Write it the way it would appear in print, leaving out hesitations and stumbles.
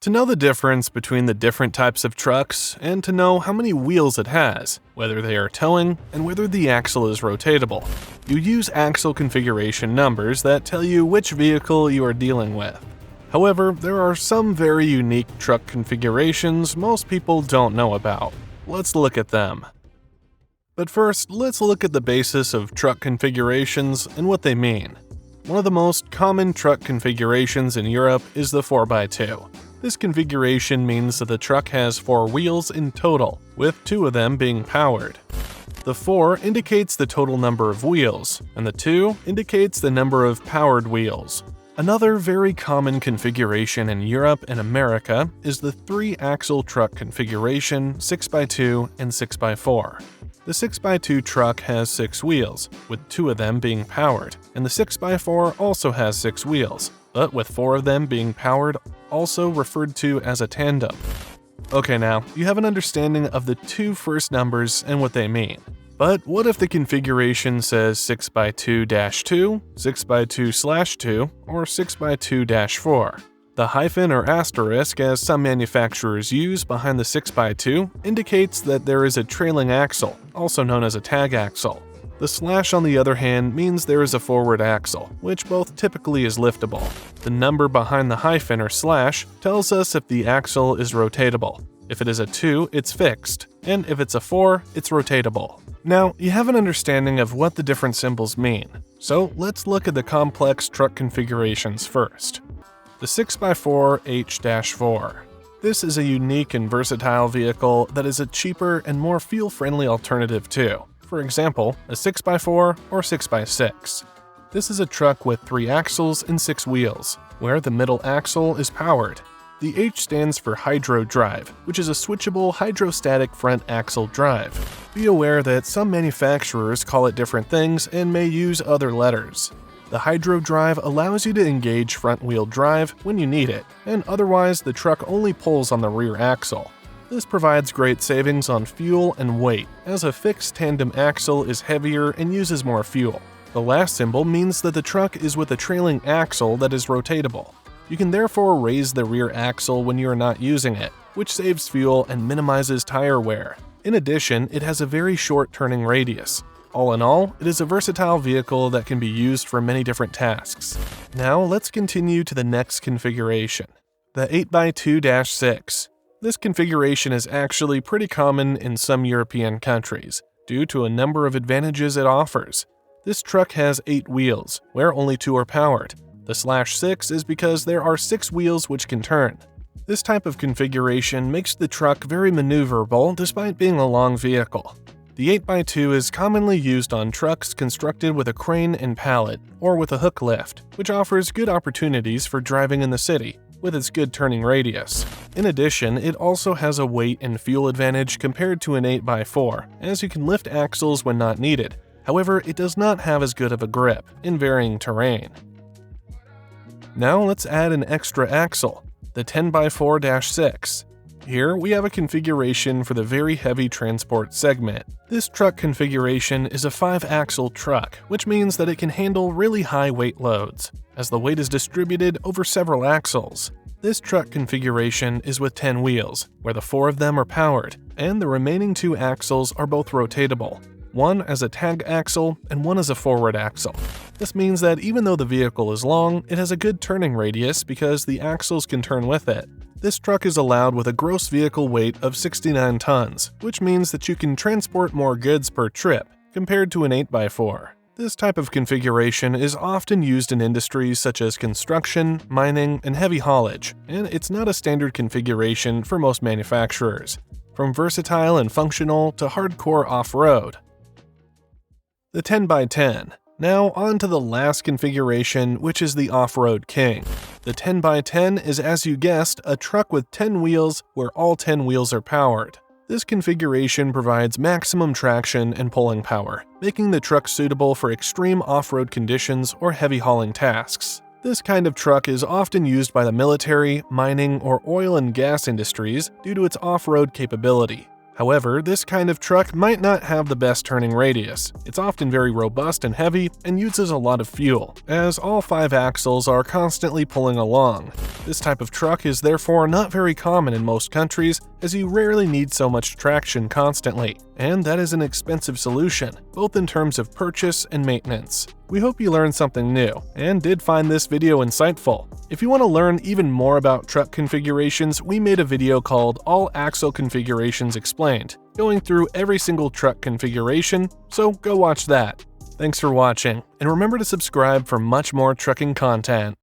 To know the difference between the different types of trucks and to know how many wheels it has, whether they are towing, and whether the axle is rotatable, you use axle configuration numbers that tell you which vehicle you are dealing with. However, there are some very unique truck configurations most people don't know about. Let's look at them. But first, let's look at the basis of truck configurations and what they mean. One of the most common truck configurations in Europe is the 4x2. This configuration means that the truck has 4 wheels in total, with 2 of them being powered. The 4 indicates the total number of wheels, and the 2 indicates the number of powered wheels. Another very common configuration in Europe and America is the 3-axle truck configuration 6x2 and 6x4. The 6x2 truck has 6 wheels, with 2 of them being powered, and the 6x4 also has 6 wheels, but with 4 of them being powered, also referred to as a tandem. Okay, now, you have an understanding of the 2 first numbers and what they mean. But what if the configuration says 6x2-2, 6x2/2, or 6x2-4? The hyphen or asterisk, as some manufacturers use behind the 6x2, indicates that there is a trailing axle, also known as a tag axle. The slash, on the other hand, means there is a forward axle, which both typically is liftable. The number behind the hyphen or slash tells us if the axle is rotatable. If it is a 2, it's fixed, and if it's a 4, it's rotatable. Now, you have an understanding of what the different symbols mean, so let's look at the complex truck configurations first. The 6x4H-4. This is a unique and versatile vehicle that is a cheaper and more fuel-friendly alternative to, for example, a 6x4 or 6x6. This is a truck with 3 axles and 6 wheels, where the middle axle is powered. The H stands for hydro drive, which is a switchable hydrostatic front axle drive. Be aware that some manufacturers call it different things and may use other letters. The hydro drive allows you to engage front-wheel drive when you need it, and otherwise the truck only pulls on the rear axle. This provides great savings on fuel and weight, as a fixed tandem axle is heavier and uses more fuel. The last symbol means that the truck is with a trailing axle that is rotatable. You can therefore raise the rear axle when you are not using it, which saves fuel and minimizes tire wear. In addition, it has a very short turning radius. All in all, it is a versatile vehicle that can be used for many different tasks. Now let's continue to the next configuration, the 8x2-6. This configuration is actually pretty common in some European countries, due to a number of advantages it offers. This truck has 8 wheels, where only 2 are powered. The /6 is because there are 6 wheels which can turn. This type of configuration makes the truck very maneuverable despite being a long vehicle. The 8x2 is commonly used on trucks constructed with a crane and pallet, or with a hook lift, which offers good opportunities for driving in the city, with its good turning radius. In addition, it also has a weight and fuel advantage compared to an 8x4, as you can lift axles when not needed. However, it does not have as good of a grip in varying terrain. Now let's add an extra axle, the 10x4-6. Here we have a configuration for the very heavy transport segment. This truck configuration is a 5-axle truck, which means that it can handle really high weight loads, as the weight is distributed over several axles. This truck configuration is with 10 wheels, where the 4 of them are powered, and the remaining 2 axles are both rotatable, one as a tag axle and one as a forward axle. This means that even though the vehicle is long, it has a good turning radius because the axles can turn with it. This truck is allowed with a gross vehicle weight of 69 tons, which means that you can transport more goods per trip compared to an 8x4. This type of configuration is often used in industries such as construction, mining, and heavy haulage, and it's not a standard configuration for most manufacturers, from versatile and functional to hardcore off-road. The 10x10. Now on to the last configuration, which is the off-road king. The 10x10 is, as you guessed, a truck with 10 wheels where all 10 wheels are powered. This configuration provides maximum traction and pulling power, making the truck suitable for extreme off-road conditions or heavy hauling tasks. This kind of truck is often used by the military, mining, or oil and gas industries due to its off-road capability. However, this kind of truck might not have the best turning radius. It's often very robust and heavy and uses a lot of fuel, as all 5 axles are constantly pulling along. This type of truck is therefore not very common in most countries, as you rarely need so much traction constantly, and that is an expensive solution, both in terms of purchase and maintenance. We hope you learned something new, and did find this video insightful. If you want to learn even more about truck configurations, we made a video called All Axle Configurations Explained, going through every single truck configuration, so go watch that. Thanks for watching, and remember to subscribe for much more trucking content.